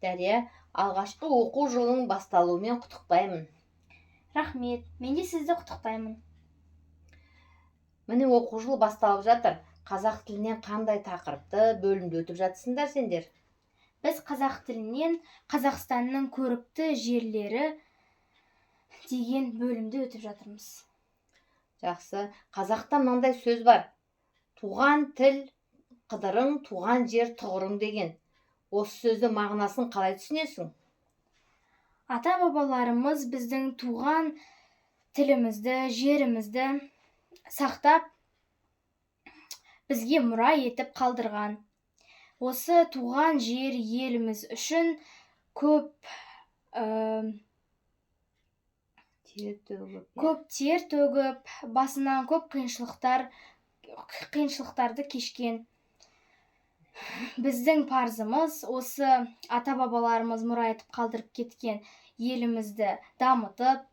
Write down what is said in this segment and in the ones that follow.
Дәрия, алғашқы оқу жылының басталуымен құттықтаймын. Рахмет, мен де сізді құттықтаймын. Міне оқу жылы басталып жатыр. Қазақ тілінен қандай тақырыпты бөлімде өтіп жатсыңдар сендер? Біз қазақ тілінен Қазақстанның көрікті жерлері деген бөлімде өтіп жатырмыз. Жақсы. Қазақта мынандай сөз бар. Туған тіл қыдырың, туған жер тұғырың деген. Осы сөздің мағынасын қалай түсінесің? Ата-бабаларымыз біздің туған тілімізді, жерімізді сақтап, бізге мұра етіп қалдырған. Осы туған жер еліміз үшін көп тер төгіп, басынан көп қиыншылықтарды кешкен. Біздің парызымыз осы ата-бабаларымыз мұра етіп қалдырып кеткен елімізді дамытып,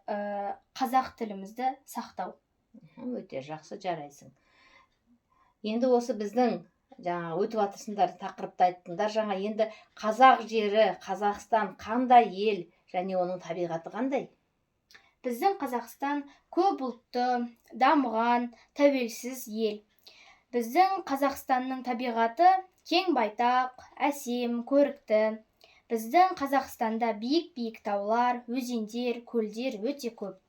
қазақ тілімізді сақтау. Өте жақсы, жарайсың. Енді осы біздің өтіп жатырсыңдар, тақырыпты айттыңдар. Жаңа енді қазақ жері, Қазақстан қандай ел және оның табиғаты қандай? Біздің Қазақстан көп ұлтты, дамыған, тәуелсіз ел. Біздің Қазақстанның табиғаты кең байтақ, әсем, көрікті. Біздің Қазақстанда биік-биік таулар, өзендер, көлдер өте көп.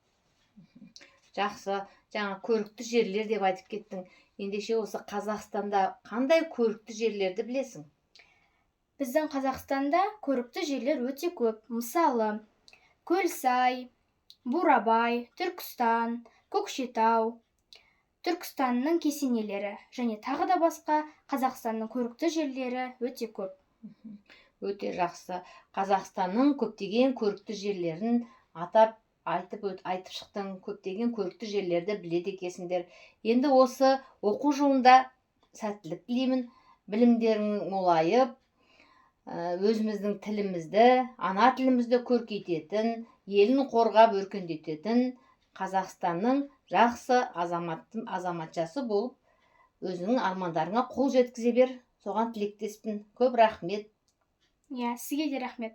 Жақсы, жаңа көрікті жерлер деп айтып кеттің. Ендеше осы Қазақстанда қандай көрікті жерлерді білесің? Біздің Қазақстанда көрікті жерлер өте көп. Мысалы, Көлсай, Бурабай, Түркістан, Көкшетау, Түркістанның кесенелері және тағы да басқа Қазақстанның көрікті жерлері өте көп. Өте жақсы. Қазақстанның көптеген көрікті жерлерін айтып шықтың, көптеген көрікті жерлерді біледі екенсіңдер. Енді осы оқу жылында сәттілік тілеймін. Білімдерің молайып, өзіміздің тілімізді, ана тілімізді көркейтетін, елін қорғап өркендететін Қазақстанның жақсы азаматшасы болып, өзіңнің армандарыңа қол жеткізе бер. Соған тілектеспін. Көп рахмет. Сізге де рахмет.